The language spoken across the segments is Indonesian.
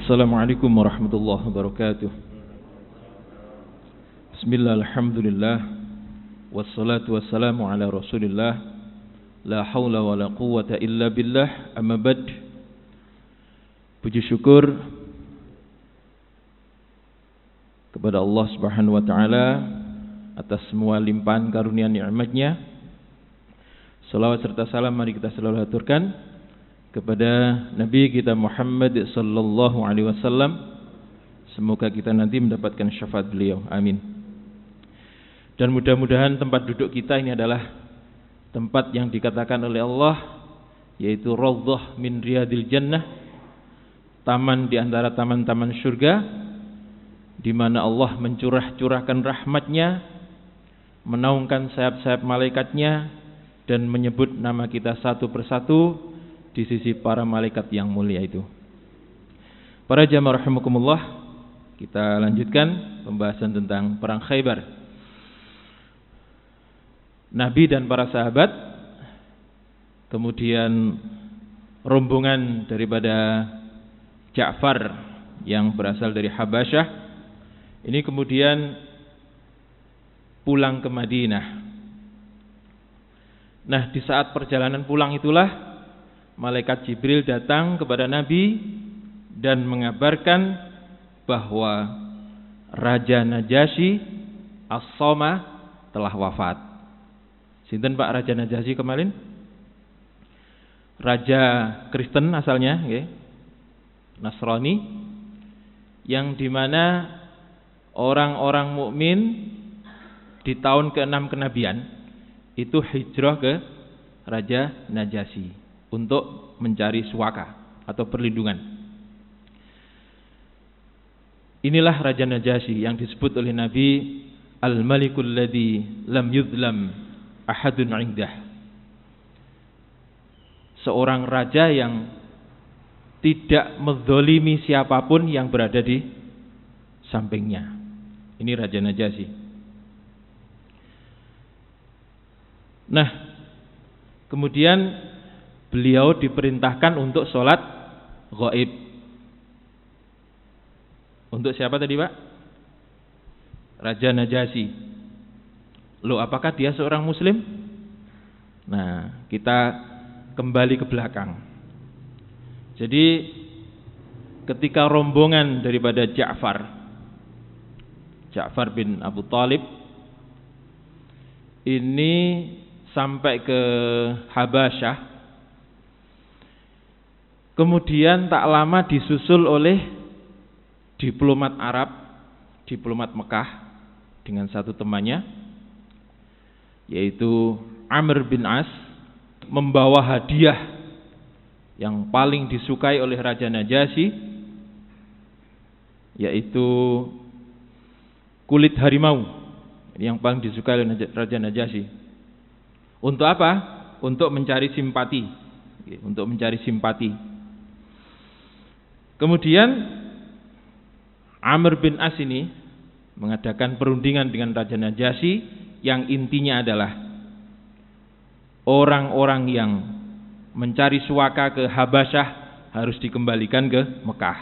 Assalamualaikum warahmatullahi wabarakatuh. Bismillah, alhamdulillah, wassalatu wassalamu ala rasulillah, la hawla wa la quwwata illa billah, amma bad. Puji syukur kepada Allah subhanahu wa ta'ala atas semua limpahan karunia nikmatnya. Salawat serta salam mari kita selalu haturkan kepada Nabi kita Muhammad sallallahu alaihi wasallam. Semoga kita nanti mendapatkan syafaat beliau. Amin. Dan mudah-mudahan tempat duduk kita ini adalah tempat yang dikatakan oleh Allah, yaitu raudhah min riyadil jannah, taman di antara taman-taman surga, di mana Allah mencurahkan rahmatnya, menaungkan sayap-sayap malaikatnya, dan menyebut nama kita satu persatu di sisi para malaikat yang mulia itu. Para jamaah rahimakumullah, kita lanjutkan pembahasan tentang perang Khaybar. Nabi dan para sahabat, kemudian rombongan daripada Ja'far yang berasal dari Habasyah, ini kemudian pulang ke Madinah. Nah, di saat perjalanan pulang itulah malaikat Jibril datang kepada Nabi dan mengabarkan bahwa Raja Najasyi As-Soma telah wafat. Sinten Pak Raja Najasyi kemarin? Raja Kristen asalnya, okay. Nasrani, yang dimana orang-orang mukmin di tahun ke-6 kenabian itu hijrah ke Raja Najasyi untuk mencari suaka atau perlindungan. Inilah Raja Najasyi yang disebut oleh Nabi Al-Malikul ladzi lam yuzlam ahadun 'indah. Seorang raja yang tidak menzalimi siapapun yang berada di sampingnya. Ini Raja Najasyi. Nah, kemudian beliau diperintahkan untuk sholat ghaib. Untuk siapa tadi Pak? Raja Najasyi. Loh, apakah dia seorang muslim? Nah, kita kembali ke belakang. Jadi ketika rombongan daripada Ja'far bin Abu Thalib ini sampai ke Habasyah, kemudian tak lama disusul oleh diplomat Arab, diplomat Mekah dengan satu temannya, yaitu Amr bin As, membawa hadiah yang paling disukai oleh Raja Najasyi, yaitu kulit harimau yang paling disukai oleh Raja Najasyi. Untuk apa? Untuk mencari simpati. Untuk mencari simpati. Kemudian Amr bin As ini mengadakan perundingan dengan Raja Najasyi yang intinya adalah orang-orang yang mencari suaka ke Habasyah harus dikembalikan ke Mekah.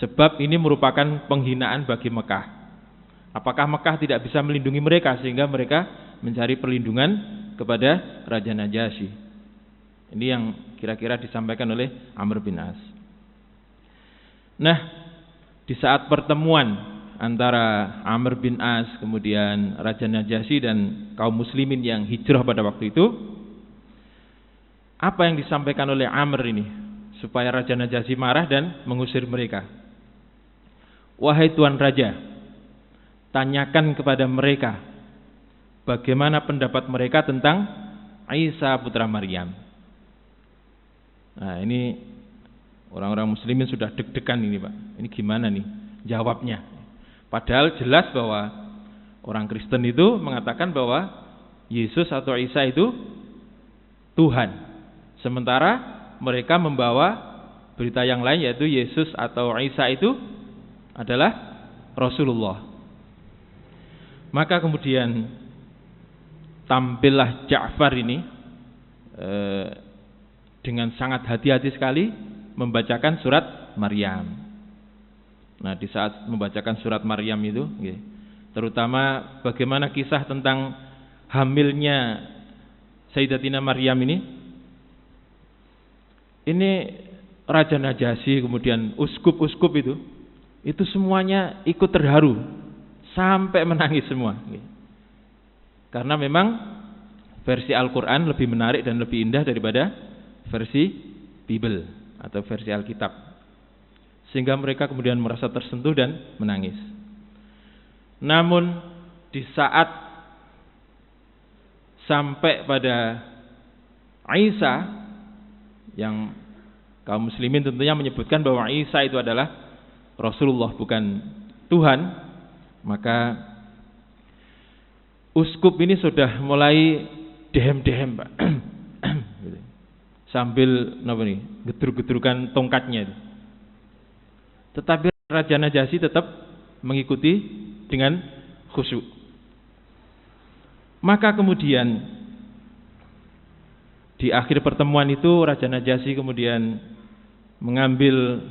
Sebab ini merupakan penghinaan bagi Mekah. Apakah Mekah tidak bisa melindungi mereka sehingga mereka mencari perlindungan kepada Raja Najasyi? Ini yang kira-kira disampaikan oleh Amr bin As. Nah, di saat pertemuan antara Amr bin As kemudian Raja Najasyi dan kaum muslimin yang hijrah pada waktu itu, apa yang disampaikan oleh Amr ini supaya Raja Najasyi marah dan mengusir mereka? Wahai Tuan Raja, tanyakan kepada mereka bagaimana pendapat mereka tentang Isa putra Maryam. Nah, ini orang-orang muslimin sudah deg-degan ini Pak. Ini gimana nih jawabnya? Padahal jelas bahwa orang Kristen itu mengatakan bahwa Yesus atau Isa itu Tuhan. Sementara mereka membawa berita yang lain, yaitu Yesus atau Isa itu adalah Rasulullah. Maka kemudian tampillah Ja'far ini dengan sangat hati-hati sekali membacakan surat Maryam. Nah, di saat membacakan surat Maryam itu, terutama bagaimana kisah tentang hamilnya Sayyidatina Maryam ini Raja Najasyi, kemudian uskup-uskup itu semuanya ikut terharu sampai menangis semua. Karena memang versi Al-Quran lebih menarik dan lebih indah daripada versi Bible atau versi Alkitab, sehingga mereka kemudian merasa tersentuh dan menangis. Namun di saat sampai pada Isa, yang kaum muslimin tentunya menyebutkan bahwa Isa itu adalah Rasulullah, bukan Tuhan, maka uskup ini sudah mulai dehem-dehem, Pak. Sambil gedur-gedurkan tongkatnya itu. Tetapi Raja Najasyi tetap mengikuti dengan khusyuk. Maka kemudian di akhir pertemuan itu Raja Najasyi kemudian mengambil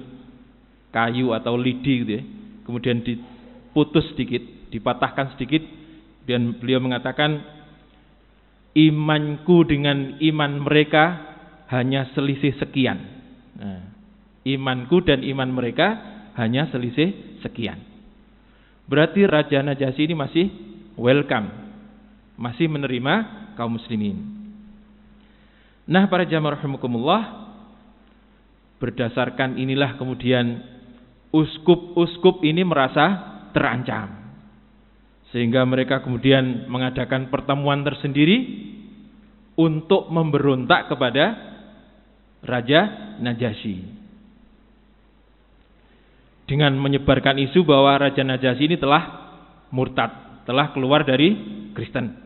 kayu atau lidi kemudian diputus sedikit, dipatahkan sedikit, dan beliau mengatakan, imanku dengan iman mereka hanya selisih sekian. Nah, imanku dan iman mereka hanya selisih sekian. Berarti Raja Najasyi ini masih welcome, masih menerima kaum muslimin. Nah, para jamaah rahimakumullah, berdasarkan inilah kemudian uskup-uskup ini merasa terancam, sehingga mereka kemudian mengadakan pertemuan tersendiri untuk memberontak kepada Raja Najasyi, dengan menyebarkan isu bahwa Raja Najasyi ini telah murtad, telah keluar dari Kristen.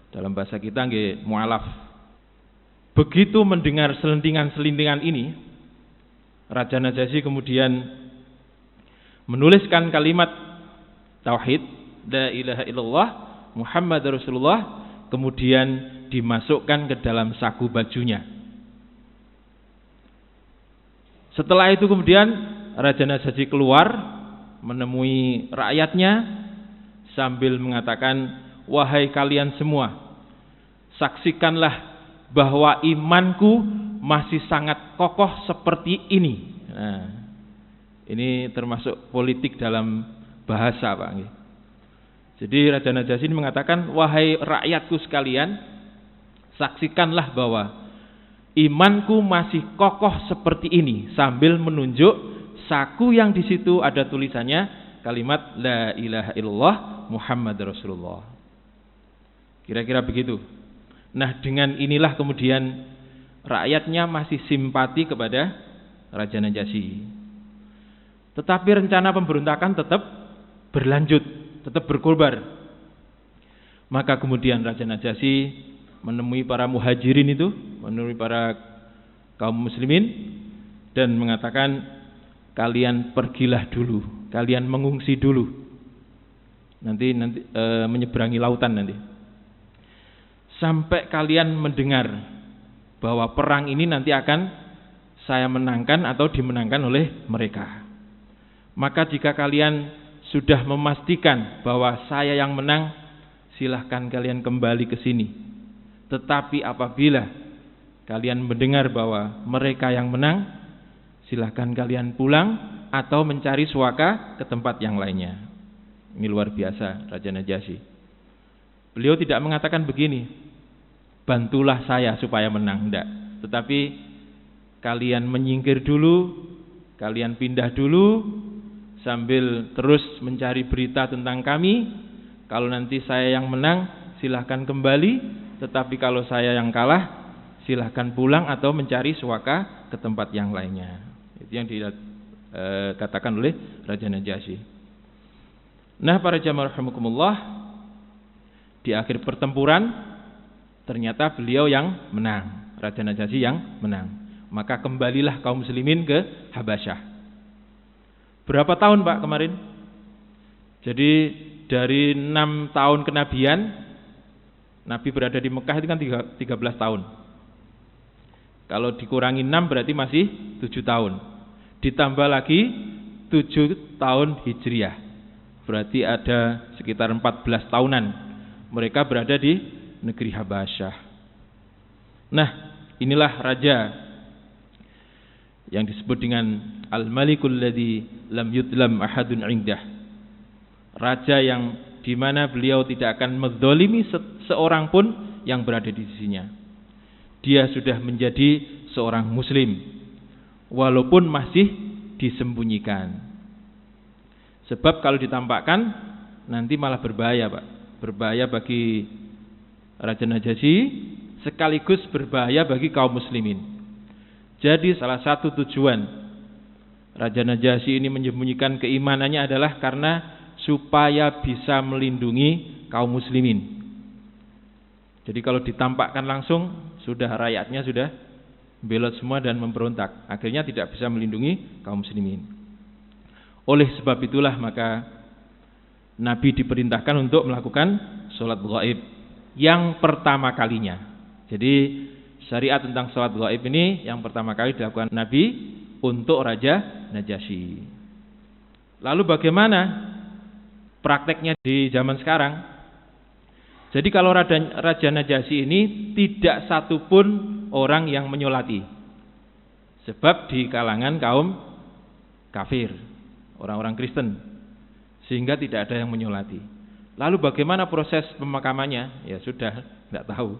Dalam bahasa kita nggih mualaf. Begitu mendengar selentingan-selentingan ini, Raja Najasyi kemudian menuliskan kalimat tauhid, la ilaha illallah Muhammad Rasulullah, kemudian dimasukkan ke dalam saku bajunya. Setelah itu kemudian Raja Najasyi keluar menemui rakyatnya sambil mengatakan, wahai kalian semua, saksikanlah bahwa imanku masih sangat kokoh seperti ini. Nah, ini termasuk politik dalam bahasa, Pak. Jadi Raja Najasyi ini mengatakan, wahai rakyatku sekalian, saksikanlah bahwa imanku masih kokoh seperti ini, sambil menunjuk saku yang di situ ada tulisannya kalimat la ilaha illallah Muhammad Rasulullah. Kira-kira begitu. Nah, dengan inilah kemudian rakyatnya masih simpati kepada Raja Najasyi. Tetapi rencana pemberontakan tetap berlanjut, tetap berkobar. Maka kemudian Raja Najasyi menemui para muhajirin itu, menemui para kaum muslimin, dan mengatakan, kalian pergilah dulu, kalian mengungsi dulu, nanti menyeberangi lautan nanti, sampai kalian mendengar bahwa perang ini nanti akan saya menangkan atau dimenangkan oleh mereka. Maka jika kalian sudah memastikan bahwa saya yang menang, silahkan kalian kembali ke sini. Tetapi apabila kalian mendengar bahwa mereka yang menang, silahkan kalian pulang atau mencari suaka ke tempat yang lainnya. Ini luar biasa Raja Najasyi. Beliau tidak mengatakan begini, bantulah saya supaya menang, enggak. Tetapi kalian menyingkir dulu, kalian pindah dulu, sambil terus mencari berita tentang kami. Kalau nanti saya yang menang, silahkan kembali. Tetapi kalau saya yang kalah, silahkan pulang atau mencari suaka ke tempat yang lainnya. Itu yang dikatakan oleh Raja Najasyi. Nah, para jamaah rahimakumullah, di akhir pertempuran ternyata beliau yang menang, Raja Najasyi yang menang. Maka kembalilah kaum muslimin ke Habasyah. Berapa tahun, Pak, kemarin? Jadi dari 6 tahun kenabian, Nabi berada di Mekah itu kan 13 tahun. Kalau dikurangi 6 berarti masih 7 tahun. Ditambah lagi 7 tahun Hijriah. Berarti ada sekitar 14 tahunan mereka berada di negeri Habasyah. Nah, inilah raja yang disebut dengan Al-Malikul ladzi lam yudlam ahadun indah. Raja yang di mana beliau tidak akan menzalimi seorang pun yang berada di sisinya. Dia sudah menjadi seorang muslim walaupun masih disembunyikan. Sebab kalau ditampakkan nanti malah berbahaya, Pak. Berbahaya bagi Raja Najasyi sekaligus berbahaya bagi kaum muslimin. Jadi salah satu tujuan Raja Najasyi ini menyembunyikan keimanannya adalah karena supaya bisa melindungi kaum muslimin. Jadi kalau ditampakkan langsung sudah rakyatnya sudah belot semua dan memberontak. Akhirnya tidak bisa melindungi kaum muslimin. Oleh sebab itulah maka Nabi diperintahkan untuk melakukan sholat ghaib yang pertama kalinya. Jadi syariat tentang sholat ghaib ini yang pertama kali dilakukan Nabi untuk Raja Najasyi. Lalu bagaimana prakteknya di zaman sekarang? Jadi kalau Raja Najasyi ini tidak satupun orang yang menyolati. Sebab di kalangan kaum kafir, orang-orang Kristen, sehingga tidak ada yang menyolati. Lalu bagaimana proses pemakamannya? Ya sudah, tidak tahu.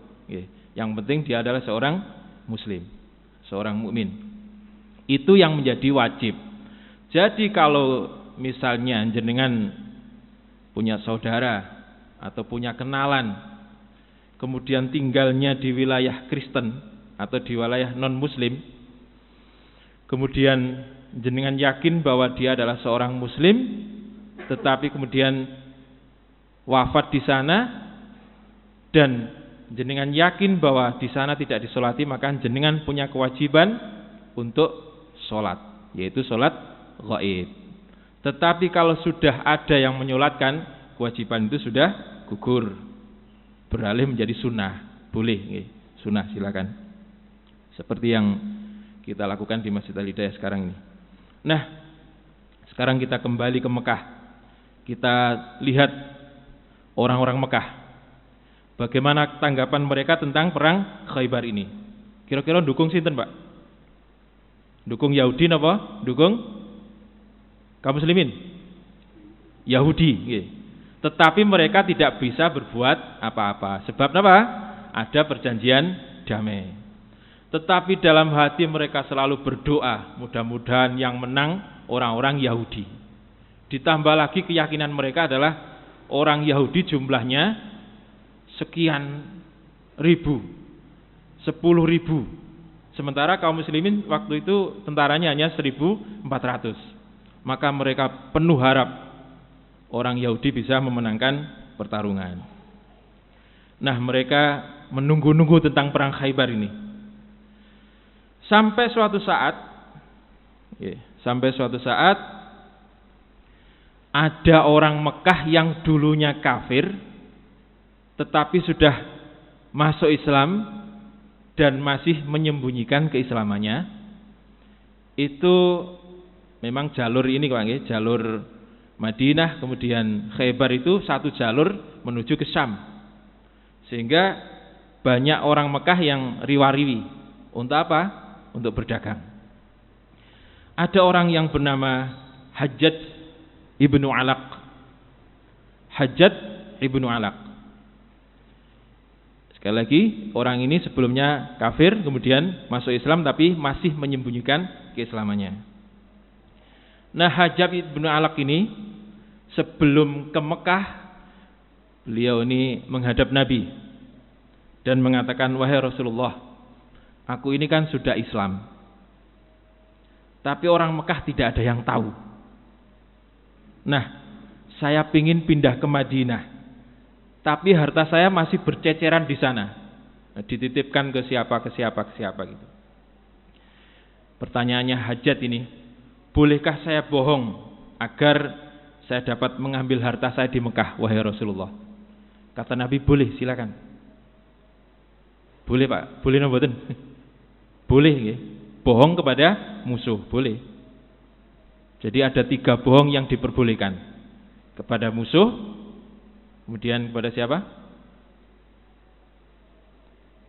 Yang penting dia adalah seorang muslim, seorang mukmin. Itu yang menjadi wajib. Jadi kalau misalnya jenengan punya saudara atau punya kenalan, kemudian tinggalnya di wilayah Kristen atau di wilayah non-muslim, kemudian jenengan yakin bahwa dia adalah seorang muslim, tetapi kemudian wafat di sana dan jenengan yakin bahwa di sana tidak disolati, maka jenengan punya kewajiban untuk sholat, yaitu sholat ghaib. Tetapi kalau sudah ada yang menyolatkan, kewajiban itu sudah gugur, beralih menjadi sunnah. Boleh, sunnah silakan. Seperti yang kita lakukan di Masjid Al-Hidayah sekarang ini. Nah, sekarang kita kembali ke Mekah. Kita lihat orang-orang Mekah. Bagaimana tanggapan mereka tentang perang Khaybar ini? Kira-kira dukung sinten, Pak? Dukung Yahudi apa? Dukung kaum muslimin? Yahudi. Tetapi mereka tidak bisa berbuat apa-apa. Sebab apa? Ada perjanjian damai. Tetapi dalam hati mereka selalu berdoa, mudah-mudahan yang menang orang-orang Yahudi. Ditambah lagi keyakinan mereka adalah orang Yahudi jumlahnya sekian ribu, 10.000. Sementara kaum muslimin waktu itu tentaranya hanya 1.400. Maka mereka penuh harap orang Yahudi bisa memenangkan pertarungan. Nah, mereka menunggu-nunggu tentang perang Khaybar ini. Sampai suatu saat ada orang Mekah yang dulunya kafir tetapi sudah masuk Islam dan masih menyembunyikan keislamannya. Itu memang jalur ini, Pak, jalur Madinah kemudian Khaybar itu satu jalur menuju ke Syam. Sehingga banyak orang Mekah yang riwa-riwi. Untuk apa? Untuk berdagang. Ada orang yang bernama Hajjaj ibnu Alaq. Hajjaj ibnu Alaq. Sekali lagi, orang ini sebelumnya kafir, kemudian masuk Islam tapi masih menyembunyikan keislamannya. Nah, Hajjaj ibnu Alaq ini sebelum ke Mekah, beliau ini menghadap Nabi dan mengatakan, wahai Rasulullah, aku ini kan sudah Islam, tapi orang Mekah tidak ada yang tahu. Nah, saya pingin pindah ke Madinah, tapi harta saya masih berceceran di sana, dititipkan ke siapa gitu. Pertanyaannya Hajjaj ini, bolehkah saya bohong agar saya dapat mengambil harta saya di Mekah, wahai Rasulullah? Kata Nabi, boleh, silakan. Boleh, Pak. Boleh napa mboten? Boleh nggih. Bohong kepada musuh, boleh. Jadi ada 3 bohong yang diperbolehkan. Kepada musuh, kemudian kepada siapa?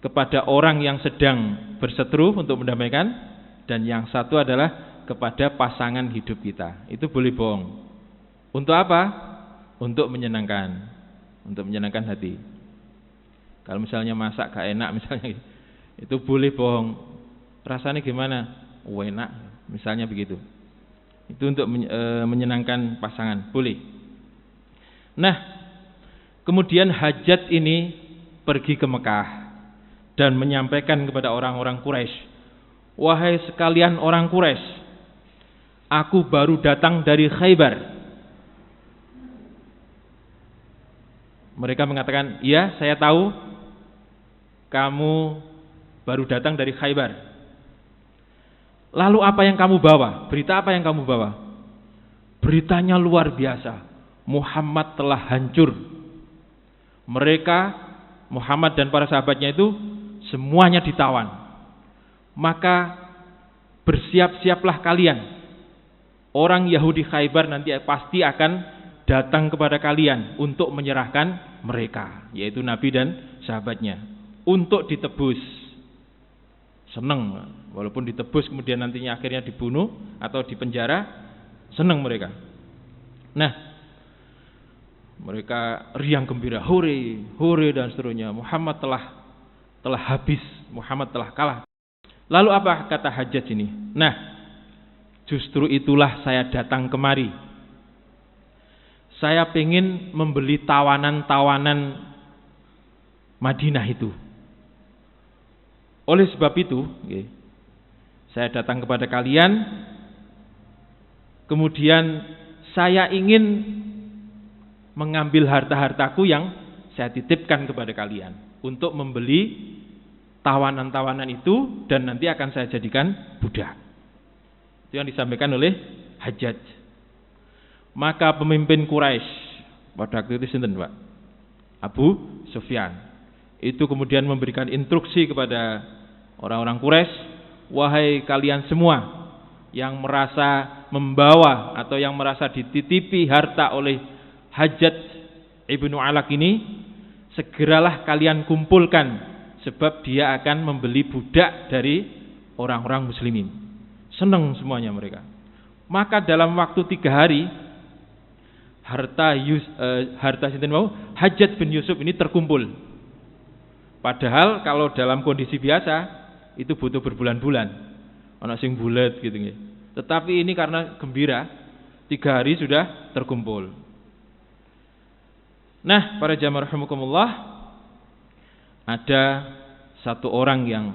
Kepada orang yang sedang berseteru untuk mendamaikan, dan yang satu adalah kepada pasangan hidup kita. Itu boleh bohong. Untuk apa? Untuk menyenangkan. Untuk menyenangkan hati. Kalau misalnya masak gak enak misalnya, itu boleh bohong. Rasanya gimana? Enak, misalnya begitu. Itu untuk menyenangkan pasangan, boleh. Nah, kemudian Hajjaj ini pergi ke Mekah dan menyampaikan kepada orang-orang Quraisy, wahai sekalian orang Quraisy, aku baru datang dari Khaybar. Mereka mengatakan, iya saya tahu kamu baru datang dari Khaybar. Lalu apa yang kamu bawa? Berita apa yang kamu bawa? Beritanya luar biasa. Muhammad telah hancur. Mereka, Muhammad dan para sahabatnya itu semuanya ditawan. Maka bersiap-siaplah kalian. Orang Yahudi Khaybar nanti pasti akan datang kepada kalian untuk menyerahkan mereka, yaitu Nabi dan sahabatnya, untuk ditebus. Senang, walaupun ditebus kemudian nantinya akhirnya dibunuh atau dipenjara, senang mereka. Nah, mereka riang gembira, hore, hore dan seterusnya. Muhammad telah habis, Muhammad telah kalah. Lalu apa kata Hajjaj ini? Nah, justru itulah saya datang kemari. Saya ingin membeli tawanan-tawanan Madinah itu. Oleh sebab itu, saya datang kepada kalian. Kemudian saya ingin mengambil harta-hartaku yang saya titipkan kepada kalian untuk membeli tawanan-tawanan itu, dan nanti akan saya jadikan budak. Itu yang disampaikan oleh Hajjaj. Maka pemimpin Quraisy pada waktu itu sinten, Pak? Abu Sufyan. Itu kemudian memberikan instruksi kepada orang-orang Quraisy, wahai kalian semua yang merasa membawa atau yang merasa dititipi harta oleh Hajjaj ibnu Alaq ini, segeralah kalian kumpulkan, sebab dia akan membeli budak dari orang-orang muslimin. Senang semuanya mereka. Maka dalam waktu 3 hari harta sinten mau Hajjaj bin Yusuf ini terkumpul. Padahal kalau dalam kondisi biasa itu butuh berbulan-bulan, ana sing bulet gitu nggih. Tetapi ini karena gembira 3 hari sudah terkumpul. Nah, para jamaah rahimakumullah, ada satu orang yang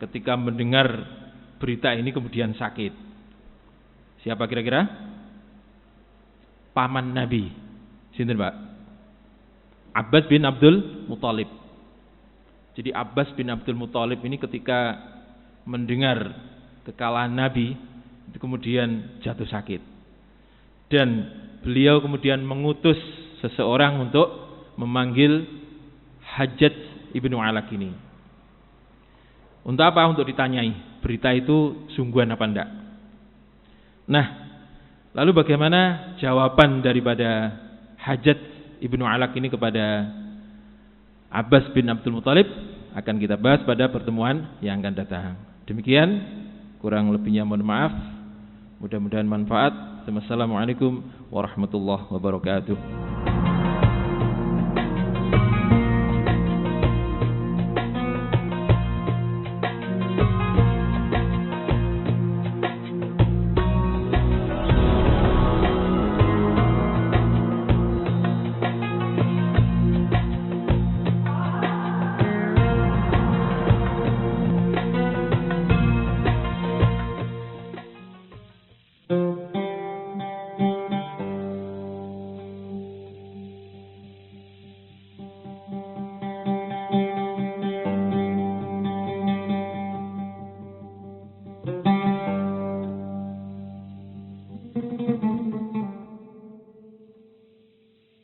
ketika mendengar berita ini kemudian sakit. Siapa kira-kira? Paman Nabi. Sinten, Pak? Abbas bin Abdul Muthalib. Jadi Abbas bin Abdul Muthalib ini ketika mendengar kekalahan Nabi itu kemudian jatuh sakit. Dan beliau kemudian mengutus seseorang untuk memanggil Hajjaj ibnu Alaq ini. Untuk apa? Untuk ditanyai berita itu sungguhan apa enggak. Nah, lalu bagaimana jawaban daripada Hajjaj ibnu Alaq ini kepada Abbas bin Abdul Muthalib akan kita bahas pada pertemuan yang akan datang. Demikian, kurang lebihnya mohon maaf. Mudah-mudahan manfaat. Wassalamualaikum warahmatullahi wabarakatuh.